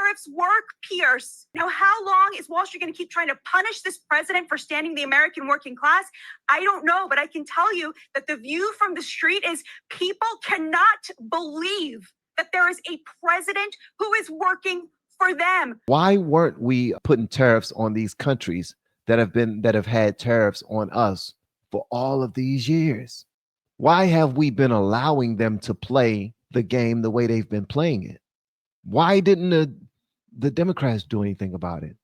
tariffs work, Pierce? Now, how long is Wall Street going to keep trying to punish this president for standing the American working class? I don't know, but I can tell you that the view from the street is people cannot believe that there is a president who is working for them. Why weren't we putting tariffs on these countries that have had tariffs on us for all of these years? Why have we been allowing them to play the game the way they've been playing it? Why didn't the Democrats do anything about it?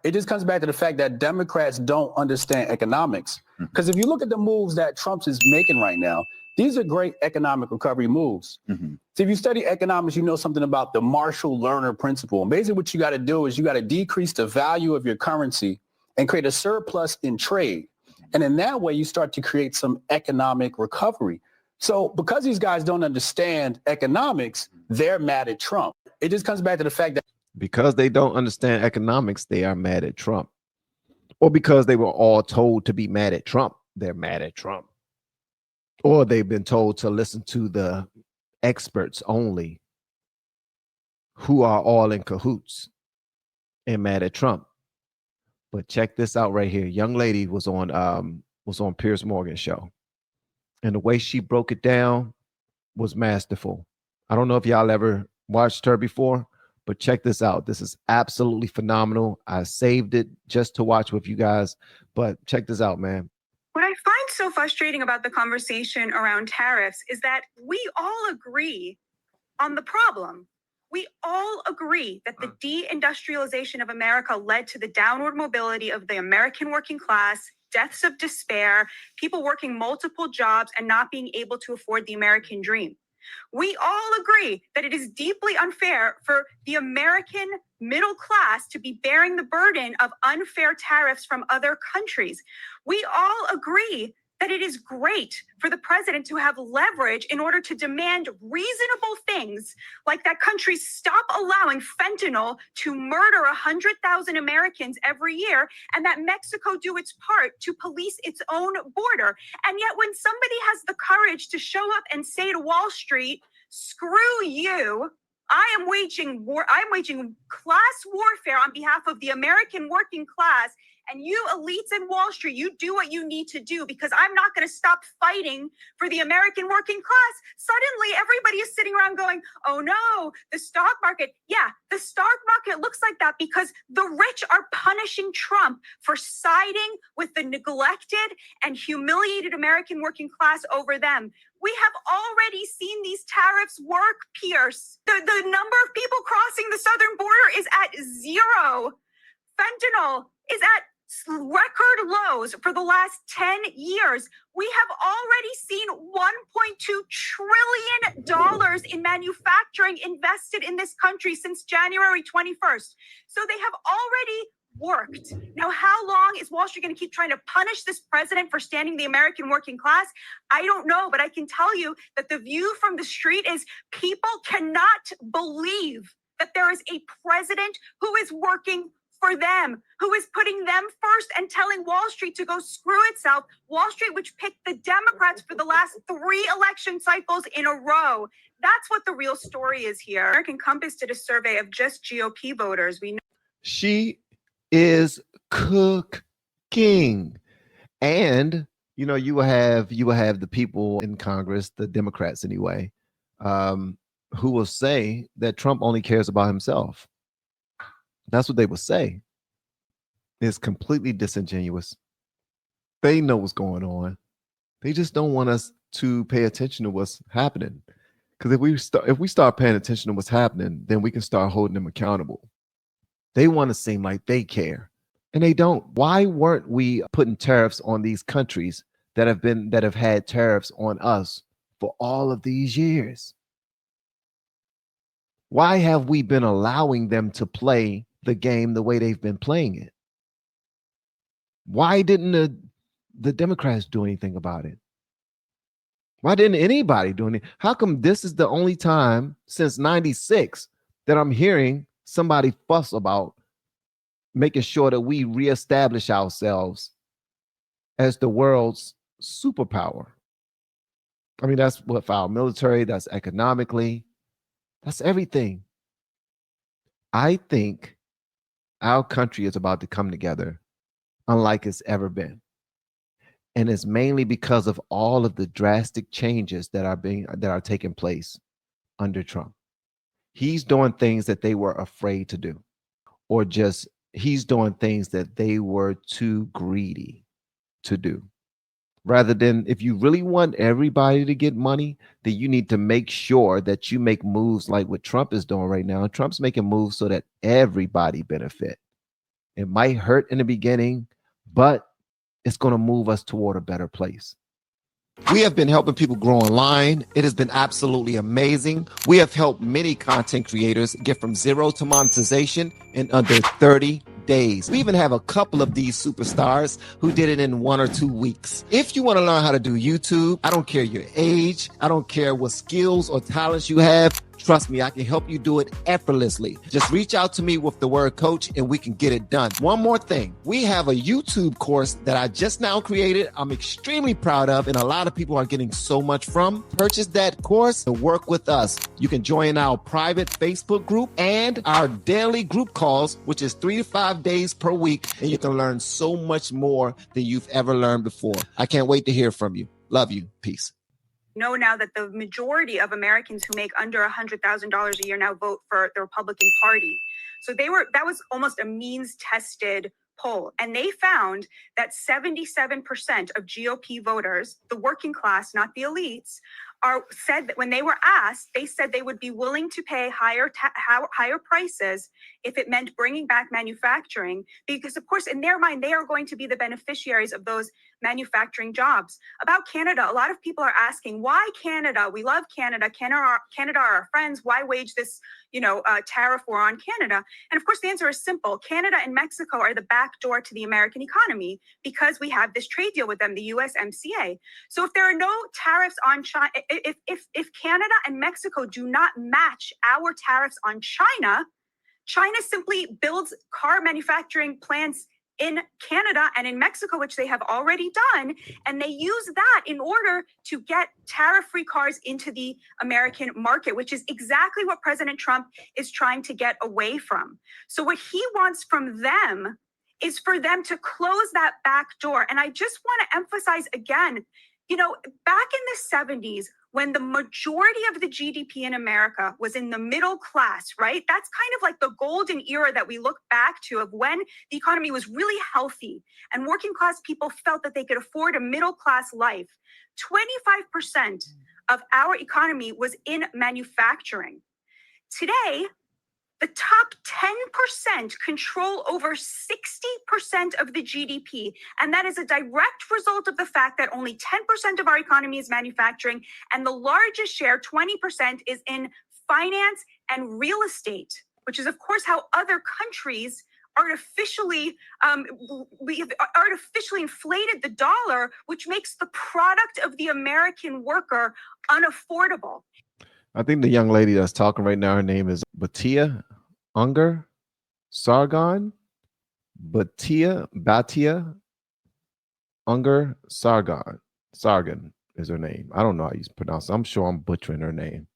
It just comes back to the fact that Democrats don't understand economics. Because if you look at the moves that Trump is making right now, these are great economic recovery moves. So if you study economics, you know something about the Marshall-Lerner principle. And basically what you got to do is you got to decrease the value of your currency and create a surplus in trade. And in that way, you start to create some economic recovery. So because these guys don't understand economics, they're mad at Trump. It just comes back to the fact that because they don't understand economics, they are mad at Trump. Or because they were all told to be mad at Trump, they're mad at Trump. Or they've been told to listen to the experts only who are all in cahoots and mad at Trump. But check this out right here. Young lady was on Piers Morgan's show. And the way she broke it down was masterful. I don't know if y'all ever watched her before, but check this out. This is absolutely phenomenal. I saved it just to watch with you guys, but check this out, man. What I find so frustrating about the conversation around tariffs is that we all agree on the problem. We all agree that the deindustrialization of America led to the downward mobility of the American working class, deaths of despair, people working multiple jobs and not being able to afford the American dream. We all agree that it is deeply unfair for the American middle class to be bearing the burden of unfair tariffs from other countries. We all agree that it is great for the president to have leverage in order to demand reasonable things, like that countries stop allowing fentanyl to murder 100,000 Americans every year, and that Mexico do its part to police its own border. And yet when somebody has the courage to show up and say to Wall Street, screw you, I am waging war, I'm waging class warfare on behalf of the American working class, and you elites in Wall Street, you do what you need to do because I'm not going to stop fighting for the American working class. Suddenly, everybody is sitting around going, oh no, the stock market. Yeah, the stock market looks like that because the rich are punishing Trump for siding with the neglected and humiliated American working class over them. We have already seen these tariffs work, Pierce. The number of people crossing the southern border is at zero. Fentanyl is at record lows for the last 10 years. We have already seen $1.2 trillion in manufacturing invested in this country since January 21st. So they have already worked. Now, how long is Wall Street going to keep trying to punish this president for standing the American working class? I don't know, but I can tell you that the view from the street is people cannot believe that there is a president who is working for them, who is putting them first and telling Wall Street to go screw itself. Wall Street, which picked the Democrats for the last 3 election cycles in a row. That's what the real story is here. American Compass did a survey of just GOP voters. We know she is cooking. And you know, you will have the people in Congress, the Democrats anyway, who will say that Trump only cares about himself. That's what they will say. It's completely disingenuous. They know what's going on. They just don't want us to pay attention to what's happening. Because if we start paying attention to what's happening, then we can start holding them accountable. They want to seem like they care, and they don't. Why weren't we putting tariffs on these countries that have had tariffs on us for all of these years? Why have we been allowing them to play the game the way they've been playing it? Why didn't the Democrats do anything about it? Why didn't anybody do anything? How come this is the only time since 96 that I'm hearing somebody fuss about making sure that we reestablish ourselves as the world's superpower. I mean, that's what for our military, that's economically, that's everything. I think our country is about to come together unlike it's ever been. And it's mainly because of all of the drastic changes that are taking place under Trump. He's doing things that they were afraid to do, or just he's doing things that they were too greedy to do. Rather than, if you really want everybody to get money, then you need to make sure that you make moves like what Trump is doing right now. Trump's making moves so that everybody benefit. It might hurt in the beginning, but it's going to move us toward a better place. We have been helping people grow online. It has been absolutely amazing. We have helped many content creators get from zero to monetization in under 30 days. We even have a couple of these superstars who did it in 1 or 2 weeks. If you want to learn how to do YouTube, I don't care your age, I don't care what skills or talents you have. Trust me, I can help you do it effortlessly. Just reach out to me with the word coach and we can get it done. One more thing. We have a YouTube course that I just now created. I'm extremely proud of, and a lot of people are getting so much from. Purchase that course and work with us. You can join our private Facebook group and our daily group calls, which is 3 to 5 days per week. And you can learn so much more than you've ever learned before. I can't wait to hear from you. Love you. Peace. Know now that the majority of Americans who make under $100,000 a year now vote for the Republican Party. So that was almost a means tested poll. And they found that 77% of GOP voters, the working class, not the elites, said that when they were asked, they said they would be willing to pay higher prices if it meant bringing back manufacturing, because of course in their mind they are going to be the beneficiaries of those manufacturing jobs. About Canada, a lot of people are asking, why Canada? We love Canada. Canada are our friends. Why wage this tariff war on Canada? And of course the answer is simple. Canada and Mexico are the back door to the American economy because we have this trade deal with them, the USMCA. So if there are no tariffs on China, if Canada and Mexico do not match our tariffs on China, China simply builds car manufacturing plants in Canada and in Mexico, which they have already done, and they use that in order to get tariff-free cars into the American market, which is exactly what President Trump is trying to get away from. So what he wants from them is for them to close that back door. And I just want to emphasize again, back in the 70s, when the majority of the GDP in America was in the middle class, right? That's kind of like the golden era that we look back to, of when the economy was really healthy and working class people felt that they could afford a middle class life. 25% of our economy was in manufacturing. Today, the top 10% control over 60% of the GDP. And that is a direct result of the fact that only 10% of our economy is manufacturing. And the largest share, 20%, is in finance and real estate, which is, of course, how other countries we have artificially inflated the dollar, which makes the product of the American worker unaffordable. I think the young lady that's talking right now, her name is Batia Unger Sargon. Batia Unger Sargon is her name. I don't know how you pronounce it. I'm sure I'm butchering her name.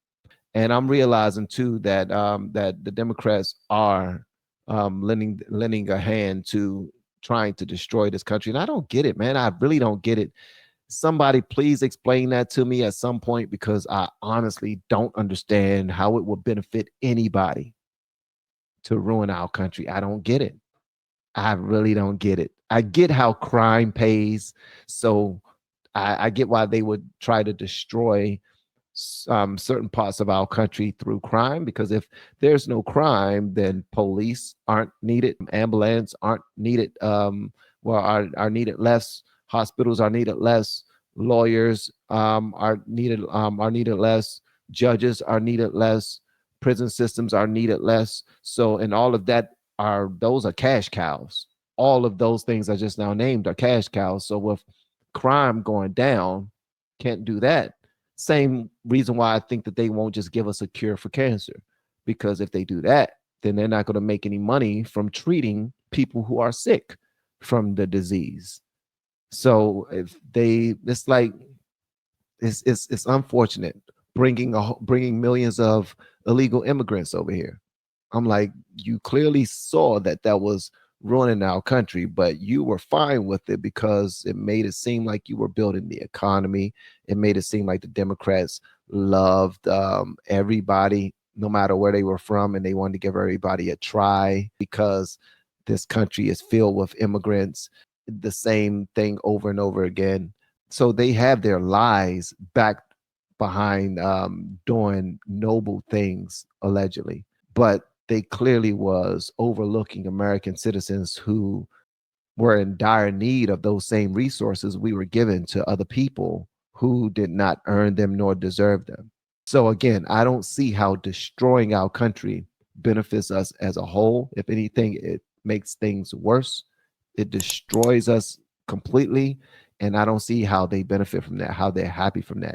And I'm realizing too that that the Democrats are lending a hand to trying to destroy this country. And I don't get it, man. I really don't get it. Somebody please explain that to me at some point, because I honestly don't understand how it would benefit anybody to ruin our country. I don't get it. I really don't get it. I get how crime pays. So I get why they would try to destroy certain parts of our country through crime, because if there's no crime, then police aren't needed, ambulance aren't needed, are needed less. Hospitals are needed less. Lawyers are needed less. Judges are needed less. Prison systems are needed less. So, and all of that those are cash cows. All of those things I just now named are cash cows. So with crime going down, can't do that. Same reason why I think that they won't just give us a cure for cancer, because if they do that, then they're not going to make any money from treating people who are sick from the disease. So if they, it's like it's unfortunate bringing millions of illegal immigrants over here. I'm like, you clearly saw that was ruining our country, but you were fine with it because it made it seem like you were building the economy. It made it seem like the Democrats loved everybody, no matter where they were from, and they wanted to give everybody a try because this country is filled with immigrants. The same thing over and over again. So they have their lies backed behind doing noble things allegedly, but they clearly was overlooking American citizens who were in dire need of those same resources we were given to other people who did not earn them nor deserve them. So again, I don't see how destroying our country benefits us as a whole. If anything, it makes things worse. It destroys us completely. And I don't see how they benefit from that, how they're happy from that.